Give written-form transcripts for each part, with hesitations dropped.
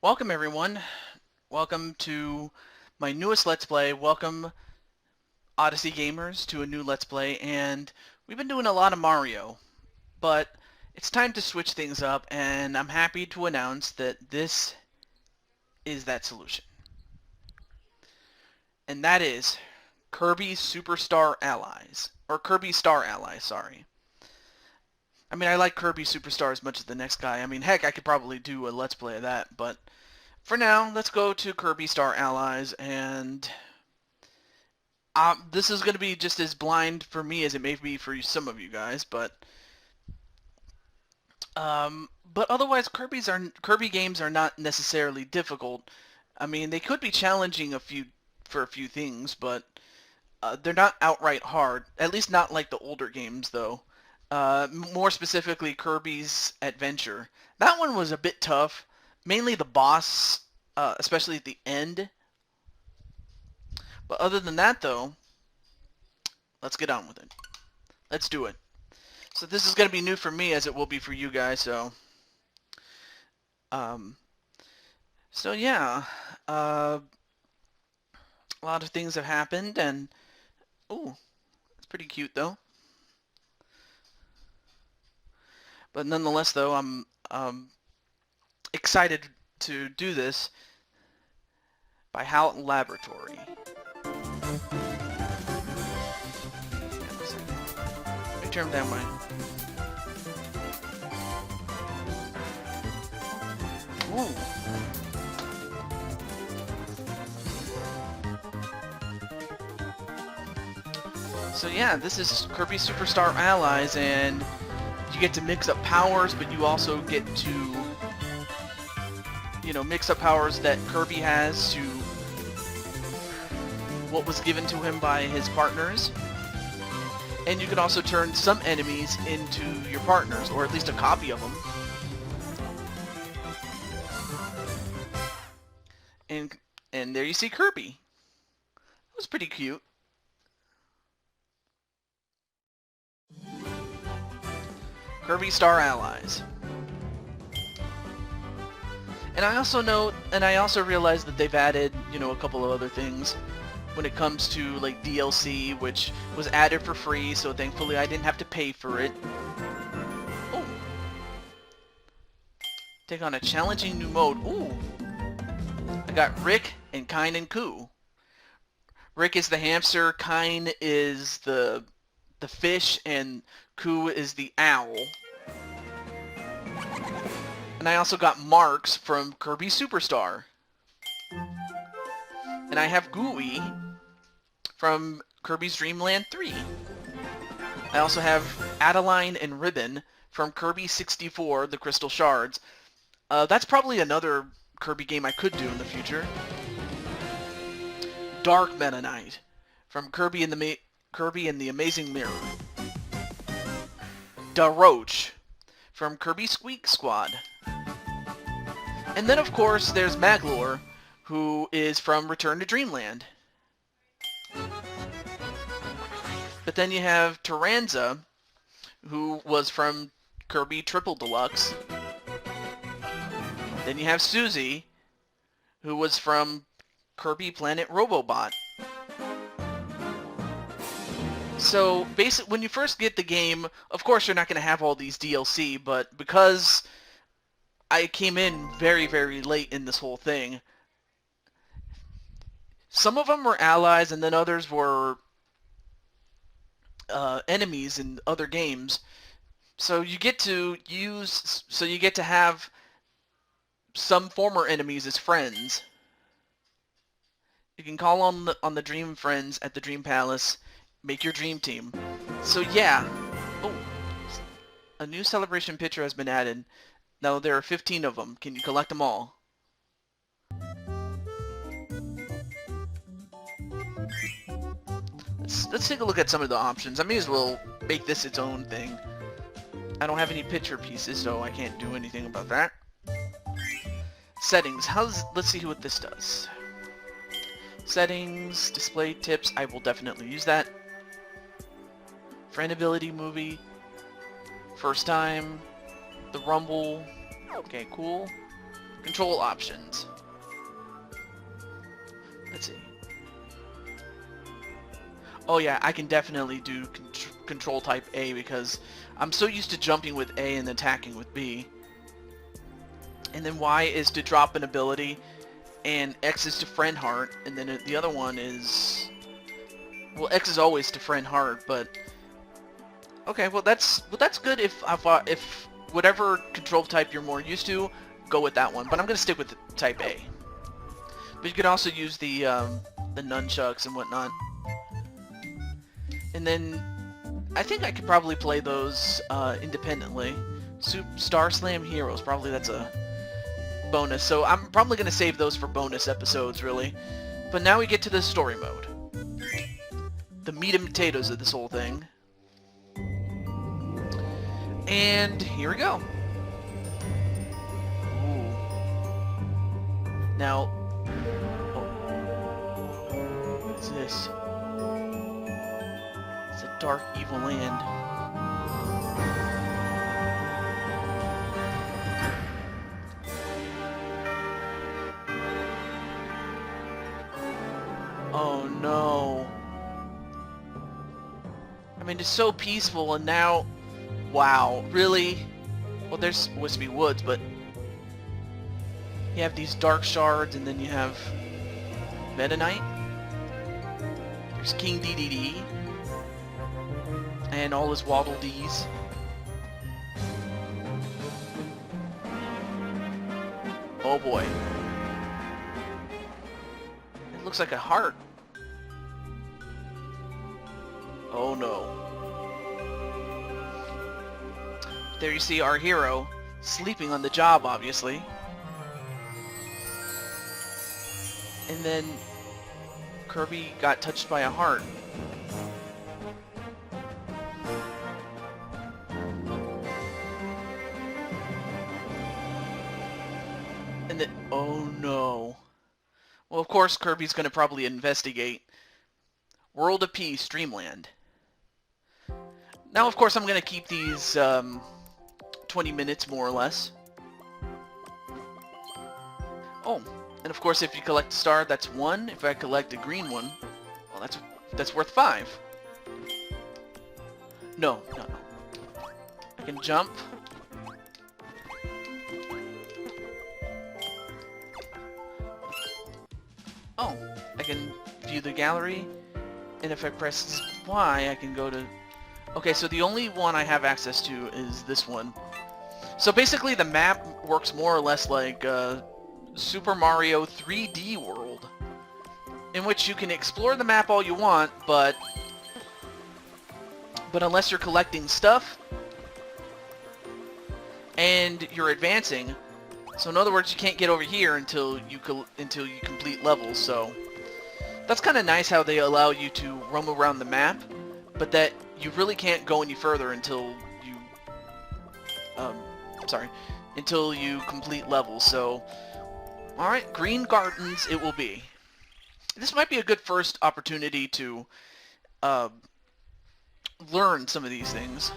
Welcome everyone. Welcome to my newest Let's Play. Welcome Odyssey gamers to a new Let's Play, and we've been doing a lot of Mario, but it's time to switch things up, and I'm happy to announce that this is that solution. And that is Kirby Superstar Allies, or Kirby Star Allies, sorry. I mean, I like Kirby Superstar as much as the next guy. I mean, heck, I could probably do a Let's Play of that, but for now, let's go to Kirby Star Allies, and this is going to be just as blind for me as it may be for some of you guys, but otherwise, Kirby games are not necessarily difficult. I mean, they could be challenging for a few things, but they're not outright hard. At least not like the older games, though. More specifically, Kirby's Adventure. That one was a bit tough. Mainly the boss, especially at the end. But other than that, though, let's get on with it. Let's do it. So this is going to be new for me, as it will be for you guys, so... yeah. A lot of things have happened, and... Ooh, it's pretty cute, though. But nonetheless, though, I'm excited to do this by Howlett Laboratory. Let me turn down my... Ooh. So yeah, this is Kirby Superstar Allies, and you get to mix up powers, but you also get to, you know, mix up powers that Kirby has to what was given to him by his partners. And you can also turn some enemies into your partners, or at least a copy of them. And there you see Kirby. It was pretty cute. Kirby Star Allies. And I also realized that they've added, you know, a couple of other things when it comes to like DLC, which was added for free, so thankfully I didn't have to pay for it. Oh. Take on a challenging new mode. Ooh. I got Rick and Kine and Koo. Rick is the hamster, Kine is the fish, and Koo is the owl. And I also got Marks from Kirby Superstar. And I have Gooey from Kirby's Dream Land 3. I also have Adeline and Ribbon from Kirby 64, The Crystal Shards. That's probably another Kirby game I could do in the future. Dark Meta Knight from Kirby and the Amazing Mirror. Da Roach from Kirby Squeak Squad. And then, of course, there's Maglor, who is from Return to Dreamland. But then you have Taranza, who was from Kirby Triple Deluxe. Then you have Susie, who was from Kirby Planet Robobot. So, basically, when you first get the game, of course you're not going to have all these DLC, but because I came in very, very late in this whole thing, some of them were allies, and then others were enemies in other games. So you get to have some former enemies as friends. You can call on the Dream Friends at the Dream Palace, make your dream team. So yeah. Oh, a new celebration picture has been added. Now there are 15 of them. Can you collect them all? Let's take a look at some of the options. I may as well make this its own thing. I don't have any picture pieces, so I can't do anything about that. Settings. Let's see what this does. Settings, display tips. I will definitely use that. Friend ability movie. First time. The Rumble. Okay, cool. Control options. Let's see. Oh yeah, I can definitely do control type A because I'm so used to jumping with A and attacking with B. And then Y is to drop an ability, and X is to friend heart, and then the other one is... Well, X is always to friend heart, but... Okay, well that's good if whatever control type you're more used to, go with that one. But I'm gonna stick with type A. But you could also use the nunchucks and whatnot. And then I think I could probably play those independently. Star Slam Heroes, probably that's a bonus. So I'm probably gonna save those for bonus episodes, really. But now we get to the story mode. The meat and potatoes of this whole thing. And here we go. Ooh. Now, what is this? It's a dark, evil land. Oh no. I mean, it's so peaceful, and now... Wow, really? Well, there's Wispy Woods, but... You have these dark shards, and then you have... Meta Knight. There's King DDD. And all his Waddle Dees. Oh boy. It looks like a heart. Oh no. There you see our hero, sleeping on the job, obviously. And then Kirby got touched by a heart. And then, oh no. Well, of course, Kirby's gonna probably investigate. World of Peace, Dreamland. Now, of course, I'm gonna keep these, 20 minutes, more or less. Oh, and of course if you collect a star, that's 1. If I collect a green one, well, that's worth 5. No. I can jump. Oh, I can view the gallery, and if I press Y, I can go to... Okay, so the only one I have access to is this one. So basically the map works more or less like Super Mario 3D World, in which you can explore the map all you want, but unless you're collecting stuff and you're advancing, so in other words, you can't get over here until you complete levels. So that's kind of nice how they allow you to roam around the map, but that you really can't go any further until you until you complete levels. So, alright, Green Gardens it will be. This might be a good first opportunity to learn some of these things.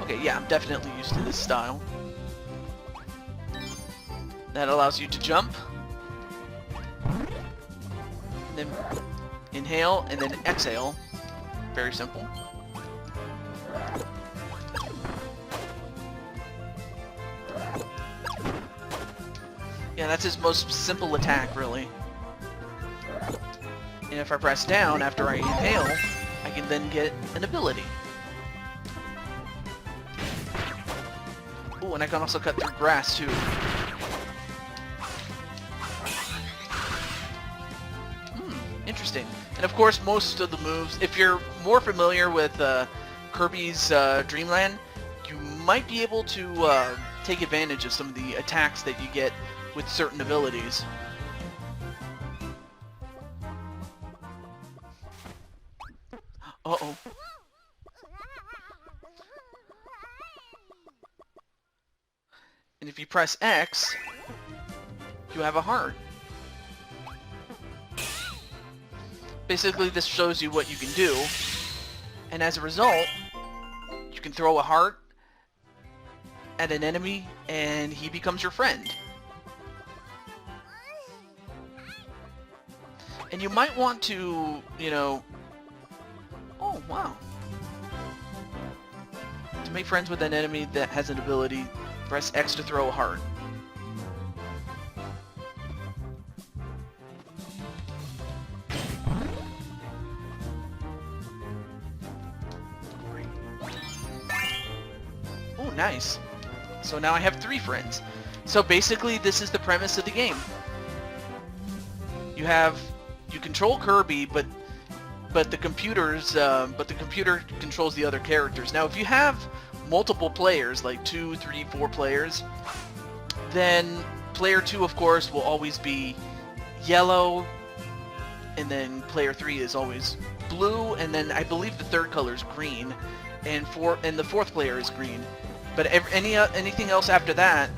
Okay, yeah, I'm definitely used to this style. That allows you to jump. And then inhale, and then exhale. Very simple. Yeah, that's his most simple attack, really. And if I press down after I inhale, I can then get an ability. Ooh, and I can also cut through grass, too. Interesting. And of course, most of the moves, if you're more familiar with Kirby's Dreamland, you might be able to take advantage of some of the attacks that you get with certain abilities. Uh-oh. And if you press X, you have a heart. Basically, this shows you what you can do, and as a result, you can throw a heart at an enemy, and he becomes your friend. And you might want to, you know... Oh, wow. To make friends with an enemy that has an ability, press X to throw a heart. Oh, nice. So now I have 3 friends. So basically, this is the premise of the game. You control Kirby, but the computer controls the other characters. Now, if you have multiple players, like 2, 3, 4 players, then player 2, of course, will always be yellow, and then player 3 is always blue, and then I believe the third color is green, and the fourth player is green. But anything else after that,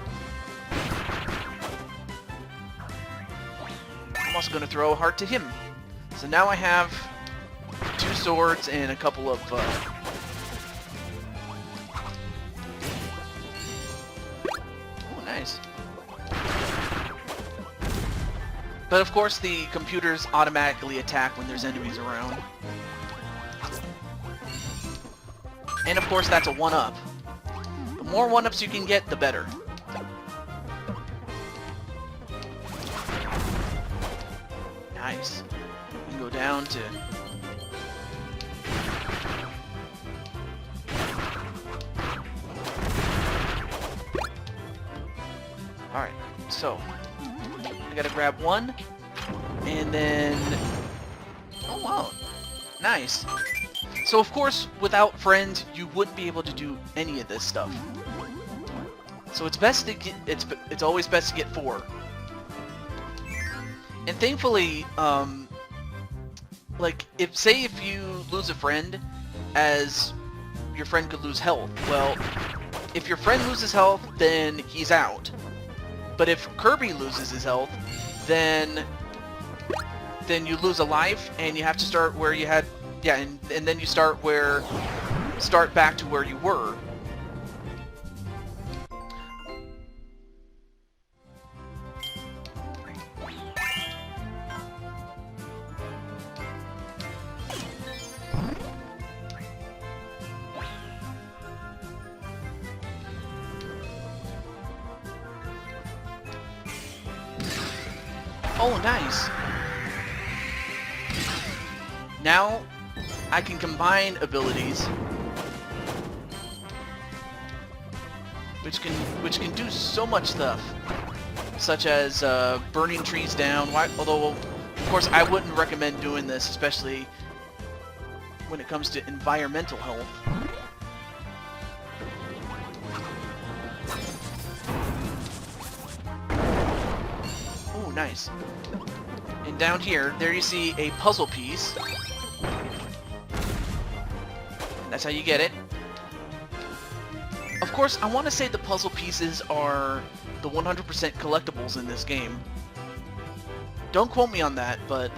I'm also going to throw a heart to him. So now I have 2 swords and a couple of... Oh, nice. But of course the computers automatically attack when there's enemies around. And of course that's a 1-up. The more 1-ups you can get, the better. Nice. We can go down to... Alright, so... I gotta grab 1, and then... Oh wow, nice. So of course, without friends, you wouldn't be able to do any of this stuff. So it's best to get... It's always best to get 4. And thankfully, like, if you lose a friend, as your friend could lose health, well, if your friend loses health, then he's out. But if Kirby loses his health, then you lose a life, and you have to start where you had, yeah, and then you start back to where you were. Oh, nice. Now, I can combine abilities, which can do so much stuff, such as burning trees down. Although, of course, I wouldn't recommend doing this, especially when it comes to environmental health. Oh, nice. And down here, there you see a puzzle piece. That's how you get it. Of course, I want to say the puzzle pieces are the 100% collectibles in this game. Don't quote me on that, but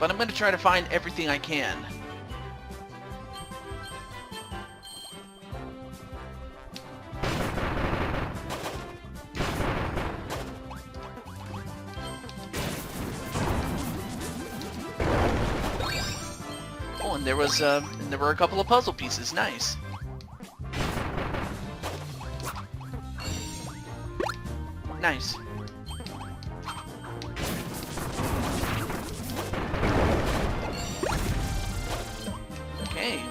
I'm going to try to find everything I can. Oh, and there were a couple of puzzle pieces. Nice. Nice. Okay.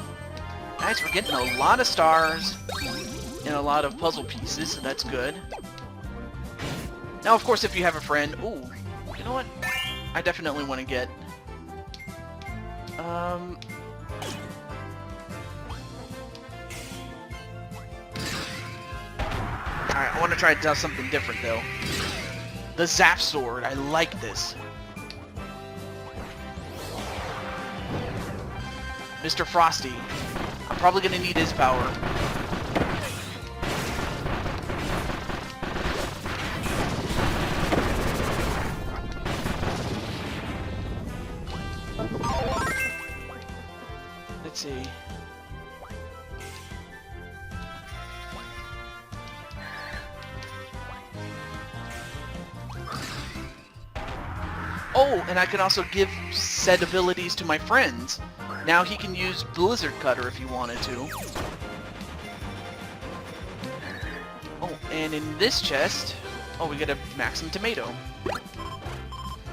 Nice, we're getting a lot of stars and a lot of puzzle pieces, so that's good. Now, of course, if you have a friend... Ooh, you know what? I definitely want to get... Alright, I want to try to do something different, though. The Zap Sword. I like this. Mr. Frosty. I'm probably going to need his power. Let's see. Oh, and I can also give said abilities to my friends. Now he can use Blizzard Cutter if he wanted to. Oh, and in this chest, oh, we get a Maxim Tomato.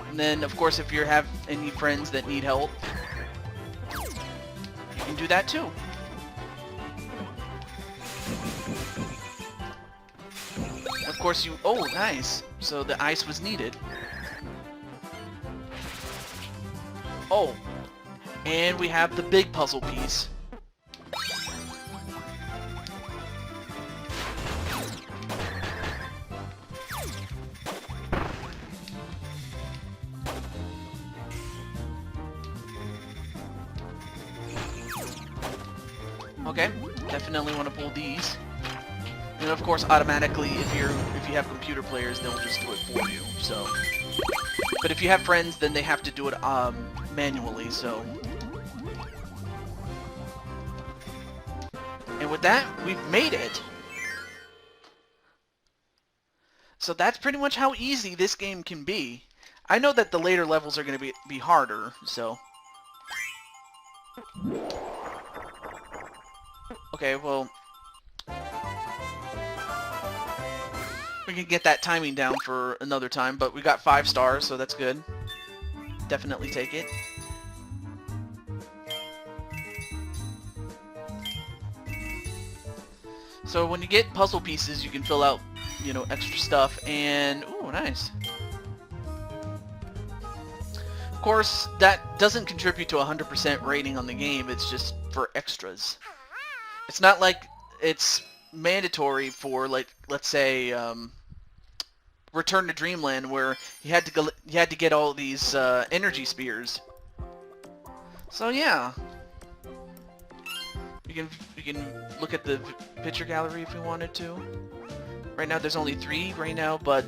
And then, of course, if you have any friends that need help, you can do that too. Of course, you... Oh, nice. So the ice was needed. Oh, and we have the big puzzle piece. Okay, definitely want to pull these. And of course, automatically, if you have computer players, they'll just do it for you. So, but if you have friends, then they have to do it manually. So, and with that, we've made it. So that's pretty much how easy this game can be. I know that the later levels are going to be harder. So, okay, well. We can get that timing down for another time, but we got 5 stars, so that's good. Definitely take it. So when you get puzzle pieces, you can fill out, you know, extra stuff, and ooh, nice. Of course, that doesn't contribute to 100% rating on the game. It's just for extras. It's not like it's mandatory for, like, let's say, Return to Dreamland, where you had to get all these energy spears. So yeah, you can look at the picture gallery if you wanted to. Right now, there's only 3 right now, but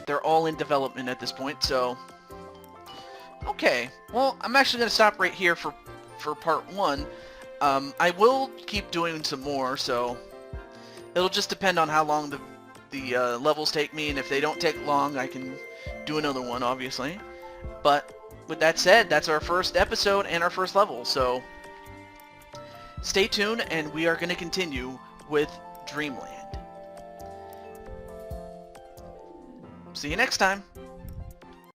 they're all in development at this point. So okay, well, I'm actually gonna stop right here for part 1. I will keep doing some more, so it'll just depend on how long the levels take me, and if they don't take long, I can do another one, obviously. But with that said, that's our first episode and our first level, so stay tuned, and we are going to continue with Dreamland. See you next time.